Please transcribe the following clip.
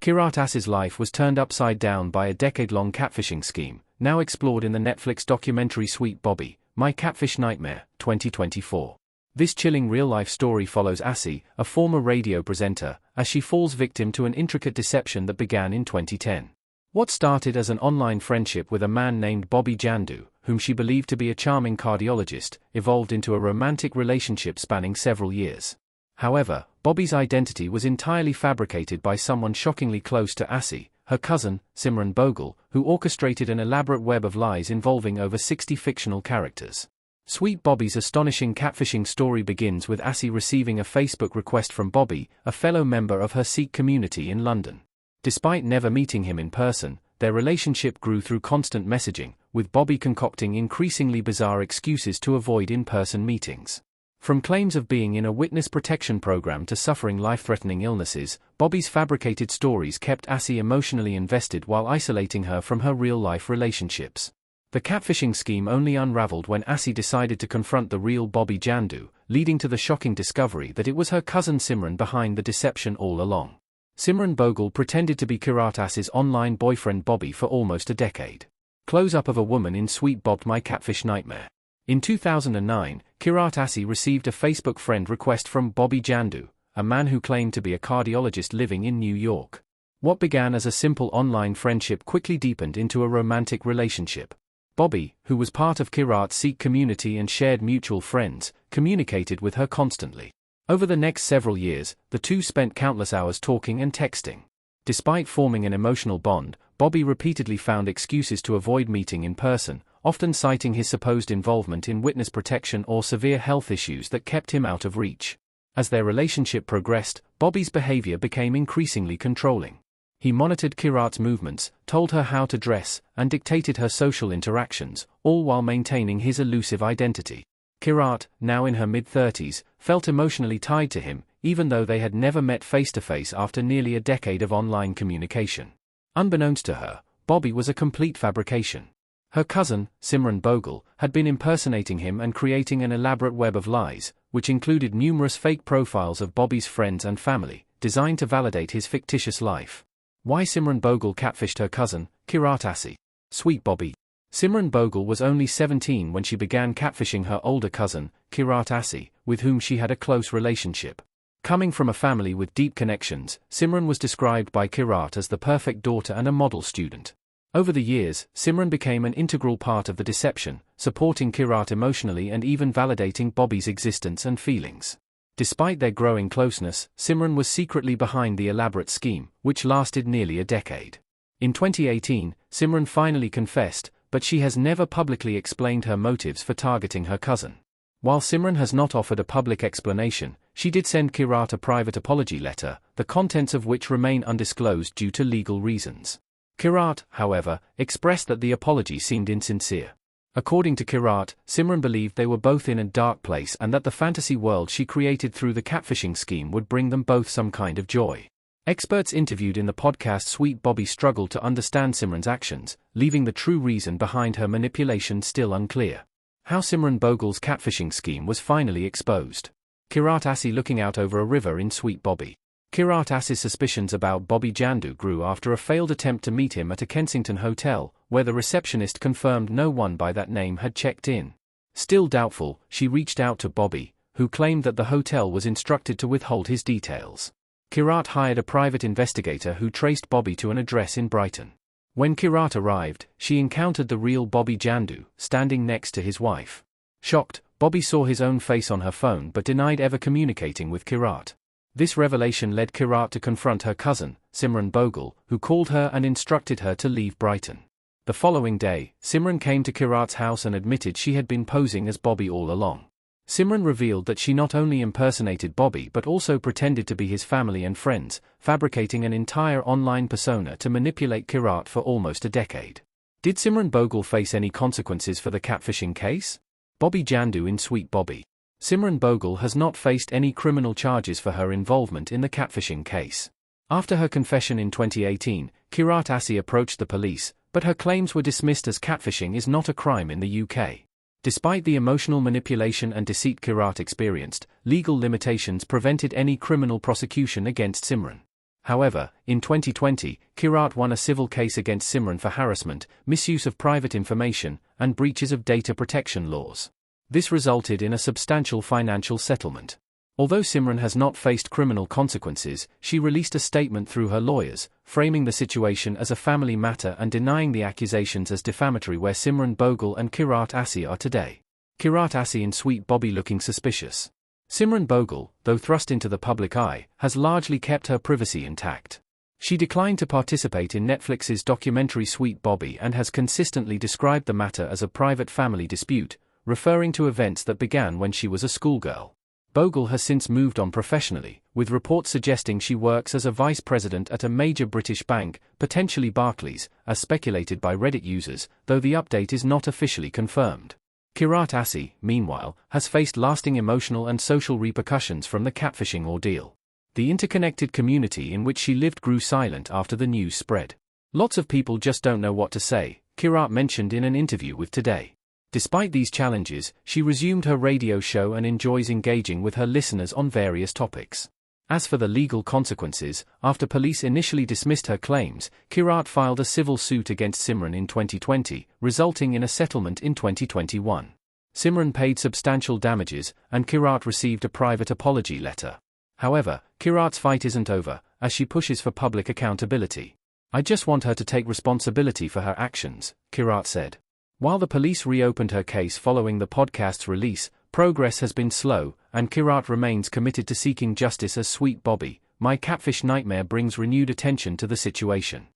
Kirat Assi's life was turned upside down by a decade-long catfishing scheme, now explored in the Netflix documentary Sweet Bobby, My Catfish Nightmare, 2024. This chilling real-life story follows Assi, a former radio presenter, as she falls victim to an intricate deception that began in 2010. What started as an online friendship with a man named Bobby Jandu, whom she believed to be a charming cardiologist, evolved into a romantic relationship spanning several years. However, Bobby's identity was entirely fabricated by someone shockingly close to Assi, her cousin, Simran Bogle, who orchestrated an elaborate web of lies involving over 60 fictional characters. Sweet Bobby's astonishing catfishing story begins with Assi receiving a Facebook request from Bobby, a fellow member of her Sikh community in London. Despite never meeting him in person, their relationship grew through constant messaging, with Bobby concocting increasingly bizarre excuses to avoid in-person meetings. From claims of being in a witness protection program to suffering life-threatening illnesses, Bobby's fabricated stories kept Assi emotionally invested while isolating her from her real-life relationships. The catfishing scheme only unraveled when Assi decided to confront the real Bobby Jandu, leading to the shocking discovery that it was her cousin Simran behind the deception all along. Simran Bogle pretended to be Kirat Assi's online boyfriend Bobby for almost a decade. Close-up of a woman in Sweet Bobby My Catfish Nightmare. In 2009, Kirat Assi received a Facebook friend request from Bobby Jandu, a man who claimed to be a cardiologist living in New York. What began as a simple online friendship quickly deepened into a romantic relationship. Bobby, who was part of Kirat's Sikh community and shared mutual friends, communicated with her constantly. Over the next several years, the two spent countless hours talking and texting. Despite forming an emotional bond, Bobby repeatedly found excuses to avoid meeting in person, often citing his supposed involvement in witness protection or severe health issues that kept him out of reach. As their relationship progressed, Bobby's behavior became increasingly controlling. He monitored Kirat's movements, told her how to dress, and dictated her social interactions, all while maintaining his elusive identity. Kirat, now in her mid-30s, felt emotionally tied to him, even though they had never met face-to-face after nearly a decade of online communication. Unbeknownst to her, Bobby was a complete fabrication. Her cousin, Simran Bogle, had been impersonating him and creating an elaborate web of lies, which included numerous fake profiles of Bobby's friends and family, designed to validate his fictitious life. Why Simran Bogle catfished her cousin, Kirat Assi. Sweet Bobby. Simran Bogle was only 17 when she began catfishing her older cousin, Kirat Assi, with whom she had a close relationship. Coming from a family with deep connections, Simran was described by Kirat as the perfect daughter and a model student. Over the years, Simran became an integral part of the deception, supporting Kirat emotionally and even validating Bobby's existence and feelings. Despite their growing closeness, Simran was secretly behind the elaborate scheme, which lasted nearly a decade. In 2018, Simran finally confessed, but she has never publicly explained her motives for targeting her cousin. While Simran has not offered a public explanation, she did send Kirat a private apology letter, the contents of which remain undisclosed due to legal reasons. Kirat, however, expressed that the apology seemed insincere. According to Kirat, Simran believed they were both in a dark place and that the fantasy world she created through the catfishing scheme would bring them both some kind of joy. Experts interviewed in the podcast Sweet Bobby struggled to understand Simran's actions, leaving the true reason behind her manipulation still unclear. How Simran Bogle's catfishing scheme was finally exposed. Kirat Assi looking out over a river in Sweet Bobby. Kirat Assi's suspicions about Bobby Jandu grew after a failed attempt to meet him at a Kensington hotel, where the receptionist confirmed no one by that name had checked in. Still doubtful, she reached out to Bobby, who claimed that the hotel was instructed to withhold his details. Kirat hired a private investigator who traced Bobby to an address in Brighton. When Kirat arrived, she encountered the real Bobby Jandu, standing next to his wife. Shocked, Bobby saw his own face on her phone but denied ever communicating with Kirat. This revelation led Kirat to confront her cousin, Simran Bogle, who called her and instructed her to leave Brighton. The following day, Simran came to Kirat's house and admitted she had been posing as Bobby all along. Simran revealed that she not only impersonated Bobby but also pretended to be his family and friends, fabricating an entire online persona to manipulate Kirat for almost a decade. Did Simran Bogle face any consequences for the catfishing case? Bobby Jandu in Sweet Bobby. Simran Bogle has not faced any criminal charges for her involvement in the catfishing case. After her confession in 2018, Kirat Assi approached the police, but her claims were dismissed as catfishing is not a crime in the UK. Despite the emotional manipulation and deceit Kirat experienced, legal limitations prevented any criminal prosecution against Simran. However, in 2020, Kirat won a civil case against Simran for harassment, misuse of private information, and breaches of data protection laws. This resulted in a substantial financial settlement. Although Simran has not faced criminal consequences, she released a statement through her lawyers, framing the situation as a family matter and denying the accusations as defamatory. Where Simran Bogle and Kirat Assi are today. Kirat Assi and Sweet Bobby looking suspicious. Simran Bogle, though thrust into the public eye, has largely kept her privacy intact. She declined to participate in Netflix's documentary Sweet Bobby and has consistently described the matter as a private family dispute, referring to events that began when she was a schoolgirl. Bogle has since moved on professionally, with reports suggesting she works as a vice president at a major British bank, potentially Barclays, as speculated by Reddit users, though the update is not officially confirmed. Kirat Assi, meanwhile, has faced lasting emotional and social repercussions from the catfishing ordeal. The interconnected community in which she lived grew silent after the news spread. Lots of people just don't know what to say, Kirat mentioned in an interview with Today. Despite these challenges, she resumed her radio show and enjoys engaging with her listeners on various topics. As for the legal consequences, after police initially dismissed her claims, Kirat filed a civil suit against Simran in 2020, resulting in a settlement in 2021. Simran paid substantial damages, and Kirat received a private apology letter. However, Kirat's fight isn't over, as she pushes for public accountability. "I just want her to take responsibility for her actions," Kirat said. While the police reopened her case following the podcast's release, progress has been slow, and Kirat remains committed to seeking justice as Sweet Bobby, My Catfish Nightmare brings renewed attention to the situation.